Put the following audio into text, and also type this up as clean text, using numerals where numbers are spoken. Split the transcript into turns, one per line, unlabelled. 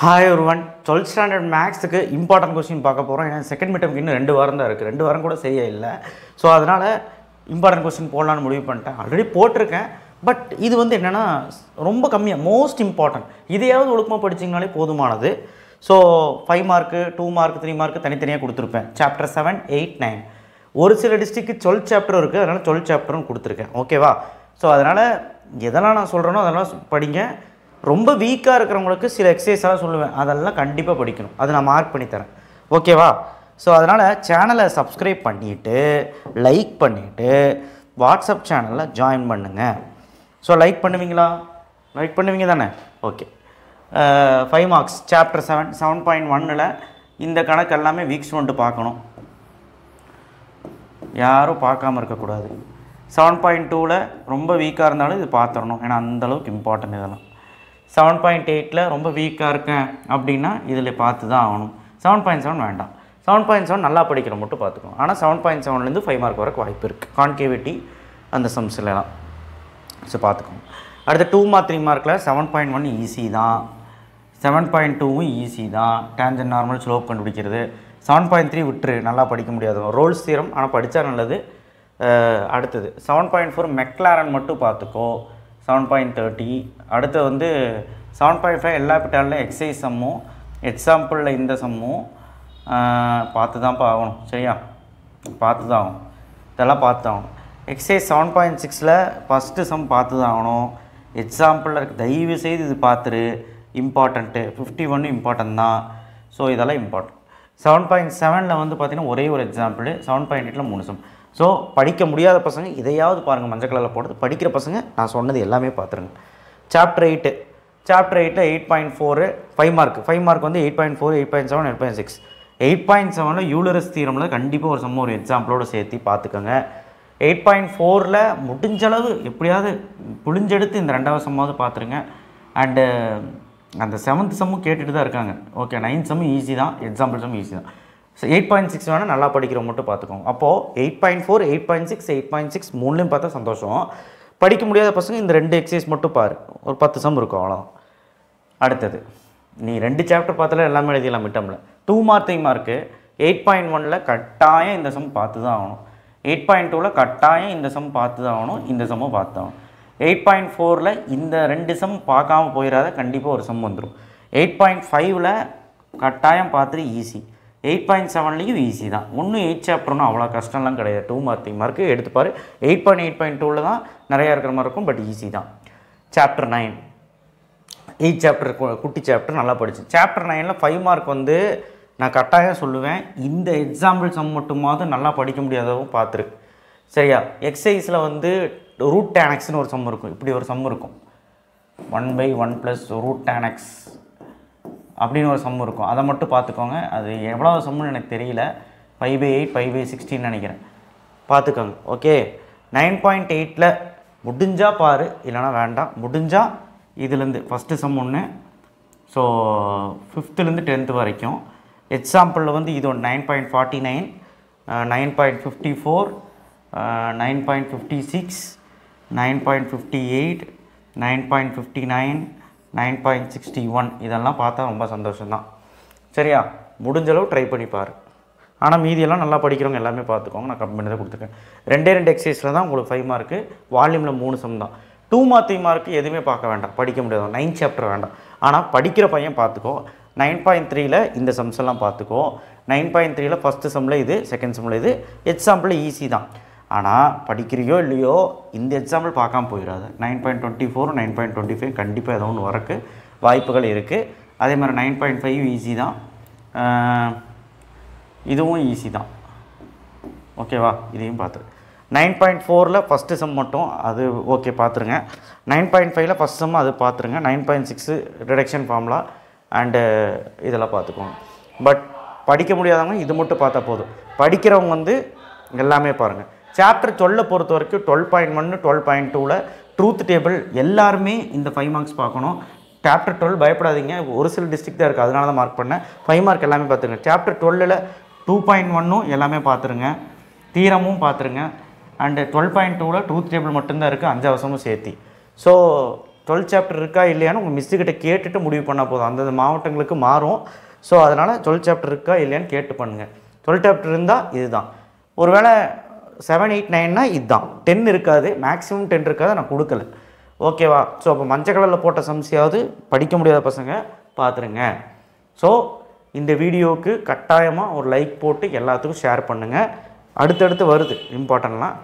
Hi everyone, 12th standard maths-க்கு important question பார்க்க போறோம். ஏன்னா செகண்ட் மிட்டம்க்கு இன்னும் 2 வாரம் தான் இருக்கு. 2 வாரம் கூட சரியா இல்ல. சோ அதனால important question போடலாம்னு முடிவு பண்ணிட்டேன். ஆல்ரெடி போட்டுருக்கேன். பட் இது வந்து என்னன்னா ரொம்ப கம்மியா மோஸ்ட் இம்பார்ட்டன்ட். இதையாவது ஒழுக்கமா படிச்சீங்கனாலே போதுமானது. சோ 5 மார்க், 2 மார்க், 3 மார்க் தனித்தனியா கொடுத்திருப்பேன். சாப்டர் 7, 8, 9. ஒரு சில டிஸ்ட்ரிக்ட்க்கு 12 சாப்டர் இருக்கு. அதனால 12 சாப்டரும் கொடுத்திருக்கேன். ஓகேவா? சோ அதனால எதெல்லாம் நான் சொல்றேனோ அதெல்லாம் படிங்க. ரொம்ப வீக்கா இருக்கிறவங்களுக்கு சில எக்ஸசைஸ் எல்லாம் சொல்லுவேன். அதெல்லாம் கண்டிப்பா படிக்கணும். அது நான் மார்க் பண்ணி தரேன். ஓகேவா? சோ அதனால சேனலை சப்ஸ்கிரைப் பண்ணிட்டு லைக் பண்ணிட்டு வாட்ஸ்அப் சேனல்ல ஜாயின் பண்ணுங்க. சோ லைக் பண்ணுவீங்களா? லைக் பண்ணுவீங்க தானே? ஓகே. 5 மார்க்ஸ் சாப்டர் 7 7.1ல இந்த கணக்கு எல்லாமே வீக்ஸ் வந்து பார்க்கணும். யாரும் பார்க்காம இருக்க கூடாது. 7.2ல ரொம்ப வீக்கா இருந்தாலும் இது பாத்துறணும். ஏனா அந்த அளவுக்கு இம்பார்ட்டன்ட் இதெல்லாம். 7.8ல ரொம்ப வீக்கா இருக்கேன் அப்படினா இதிலே பார்த்து தான் ஆகணும். 7.7 வேண்டாம். 7.7 நல்லா படிக்கிற மட்டும் பாத்துக்கோங்க. ஆனா 7.7ல இருந்து 5 மார்க் வரைக்கும் வாய்ப்பு இருக்கு. கான்கேவிட்டி அந்த சம்ஸ்ல எல்லாம். சோ பாத்துக்கோங்க. அடுத்து 2 மார்க் 3 மார்க்ல 7.1 ஈஸி தான். 7.2வும் ஈஸி தான். டான்ஜென்ட் நார்மல் ஸ்லோப் கண்டுபிடிக்கிறது. 7.3 விட்டுரு நல்லா படிக்க முடியாது. ரோல்ஸ் தியரம் ஆனா படிச்சா நல்லது. அடுத்து 7.4 மெக்லாரன் மட்டும் பாத்துக்கோ. 7.30 அடுத்து வந்து 7.5 எல்லா பிட்டால்ல எக்ஸசைஸ் சம்மும் எக்ஸாம்பிள்ல இந்த சம்மும் பார்த்து தான் ஆகணும். சரியா? பார்த்து தான் ஆகணும். இதெல்லாம் பார்த்து ஆகணும். எக்ஸசைஸ் 7.6ல ஃபர்ஸ்ட் சம் பார்த்து தான் ஆகணும். எக்ஸாம்பிள்ல இருக்கு. தயவு செய்து இது பார்த்துரு. இம்பார்ட்டன்ட் 51 இம்பார்ட்டன்ட் தான். சோ இதெல்லாம் இம்பார்ட்டன்ட். 7.7ல வந்து பாத்தீங்கன்னா ஒரே ஒரு எக்ஸாம்பிள். 7.8ல 3 சம். சோ படிக்க முடியாத பசங்க இதையாவது பாருங்க. மஞ்சள் கலர்ல போடுறது. படிக்கிற பசங்க நான் சொன்னது எல்லாமே பாத்துருங்க. சாப்டர் 8 சாப்டர் 8ல 8.4 5 மார்க். 5 மார்க் வந்து 8.4 8.7 8.6. 8.7ல யூலரஸ் தியரம்ல கண்டிப்பா ஒரு சம் ஒரு எக்ஸாம்பிளோட சேர்த்து பாத்துக்கங்க. 8.4ல முடிஞ்ச அளவு எப்படியாவது புளிஞ்செடுத்து இந்த இரண்டாவது சம்மாவது பாத்துருங்க. அண்ட் அந்த 7th சம்மும் கேட்டுட்டு தான் இருக்காங்க. ஓகே 9th சம் ஈஸி தான். எக்ஸாம்பிள் சம் ஈஸி தான். 8.6 வேணா நல்லா படிக்கிறவங்க மட்டும் பாத்துக்கோங்க. அப்போ 8.4 8.6 8.6 மூணுலயும் பார்த்தா சந்தோஷம். படிக்க முடியாத பசங்க இந்த ரெண்டு எக்ஸசைஸ் மட்டும் பாரு. ஒரு 10 சம் இருக்கும் அவ்வளவுதான். அடுத்து நீ ரெண்டு சாப்டர் பார்த்தால எல்லாமே எழுதிடலாம் மிட்டம்ல. 2 மார்க் 3 மார்க் 8.1ல கட்டாயம் இந்த சம் பார்த்து தான் ஆகணும். 8.2ல கட்டாயம் இந்த சம் பார்த்து தான் ஆகணும். இந்த சம்மும் பார்த்து ஆகணும். 8.4ல இந்த ரெண்டு சம் பார்க்காம போயிராத. கண்டிப்பா ஒரு சம் வந்துரும். 8.5ல கட்டாயம் பார்த்துட்டு ஈஸி. 8.7லையும் ஈஸி தான். ஒன்றும் 8 சாப்டர்னா அவ்வளோ கஷ்டம்லாம் கிடையாது. 2 மார்க் 3 மார்க் எடுத்து பாரு. 8.8.2ல தான் நிறையா இருக்கிற மாதிரி இருக்கும். பட் ஈஸி தான். சாப்டர் 9 8 சாப்டர் குட்டி சாப்டர் நல்லா படிச்சு. சாப்டர் 9ல 5 மார்க் வந்து நான் கட்டாயம் சொல்லுவேன். இந்த எக்ஸாம்பிள் சம் மட்டுமாவது நல்லா படிக்க முடியாதவும் பார்த்துரு. சரியா? எக்ஸசைஸில் வந்து ரூட் tan xன்னு ஒரு சம் இருக்கும். இப்படி ஒரு சம் இருக்கும். 1/1 + ரூட் tan x அப்படின்னு ஒரு சம் இருக்கும். அதை மட்டும் பார்த்துக்கோங்க. அது எவ்வளோ சம்னு எனக்கு தெரியல. 5/8 5/16 நினைக்கிறேன். பார்த்துக்கோங்க. ஓகே 9.8ல முடிஞ்சா பாரு. இல்லைனா வேண்டாம். முடிஞ்சா இதுலேருந்து ஃபஸ்ட்டு சம் ஒன்று. ஸோ 5th-லேருந்து 10th வரைக்கும் எக்ஸாம்பிளில் வந்து இது 9.49 9.54 9.56 9.58 9.59 9.61 இதெல்லாம் பார்த்தா ரொம்ப சந்தோஷம்தான். சரியா? முடிஞ்சளவு ட்ரை பண்ணி பாரு. ஆனால் மீதியெல்லாம் நல்லா படிக்கிறவங்க எல்லாமே பார்த்துக்கோங்க. நான் கம்மி பண்ணி தான் கொடுத்துருக்கேன். 2 எக்ஸசைஸில் தான் உங்களுக்கு 5 மார்க்கு. வால்யூமில் 3 சம் தான். 2 மார்க் 3 மார்க்கு எதுவுமே பார்க்க வேண்டாம். படிக்க முடியாது. 9 சாப்டர் வேண்டாம். ஆனால் படிக்கிற பையன் பார்த்துக்கோ. 9.3ல இந்த சம்ஸ் எல்லாம் பார்த்துக்கோ. 9.3ல ஃபஸ்ட்டு சம்மில் இது, செகண்ட் சம்மில் இது. எக்ஸாம்பிள் ஈஸி தான். ஆனால் படிக்கிறியோ இல்லையோ இந்த எக்ஸாம்பிள் பார்க்காம போயிடாது. 9.24 9.25 கண்டிப்பாக ஏதோ ஒன்று வரக்கு வாய்ப்புகள் இருக்குது. அதே மாதிரி 9.5 ஈஸி தான். இதுவும் ஈஸி தான். ஓகேவா? இதையும் பார்த்துரு. 9.4ல ஃபஸ்ட்டு சம் மட்டும் அது ஓகே பார்த்துருங்க. 9.5ல ஃபஸ்ட் சம் அது பார்த்துருங்க. 9.6 ரிடக்ஷன் ஃபார்முலா அண்டு இதெல்லாம் பார்த்துக்கோங்க. பட் படிக்க முடியாதவங்க இது மட்டும் பார்த்தா போதும். படிக்கிறவங்க வந்து எல்லாமே பாருங்கள். சாப்டர் 12 பொறுத்த வரைக்கும் 12.1 12.2ல ட்ரூத் டேபிள் எல்லாருமே இந்த 5 மார்க்ஸ் பார்க்கணும். சாப்டர் 12 பயப்படாதீங்க. ஒரு சில டிஸ்ட்ரிக்ட் தான் இருக்குது. அதனால தான் மார்க் பண்ணேன். 5 மார்க் எல்லாமே பார்த்துருங்க. சாப்டர் 12ல 2.1ம் எல்லாமே பார்த்துருங்க. தீரமும் பார்த்துருங்க. அண்டு 12.2ல ட்ரூத் டேபிள் மட்டும்தான் இருக்குது. 5 அவசரமும் சேர்த்தி. ஸோ 12 சாப்டர் இருக்கா இல்லையான்னு உங்கள் மிஸ்ஸுக்கிட்ட கேட்டுட்டு முடிவு பண்ணால் போதும். அந்தந்த மாவட்டங்களுக்கு மாறும். ஸோ அதனால் 12 சாப்டர் இருக்கா இல்லையான்னு கேட்டு பண்ணுங்கள். 12 சாப்டர் இருந்தால் இதுதான். ஒருவேளை 7, 8, 9னா இதுதான். 10 இருக்காது, மேக்ஸிமம் 10 இருக்காது, நான் கொடுக்கல. ஓகேவா? ஸோ அப்போ மஞ்சள் கலரில் போட்ட சம்ஸையாவது படிக்க முடியாத பசங்க பார்த்துருங்க. ஸோ இந்த வீடியோவுக்கு கட்டாயமாக ஒரு லைக் போட்டு எல்லாத்துக்கும் ஷேர் பண்ணுங்கள். அடுத்தடுத்து வருது இம்பார்ட்டன்ட்லாம்.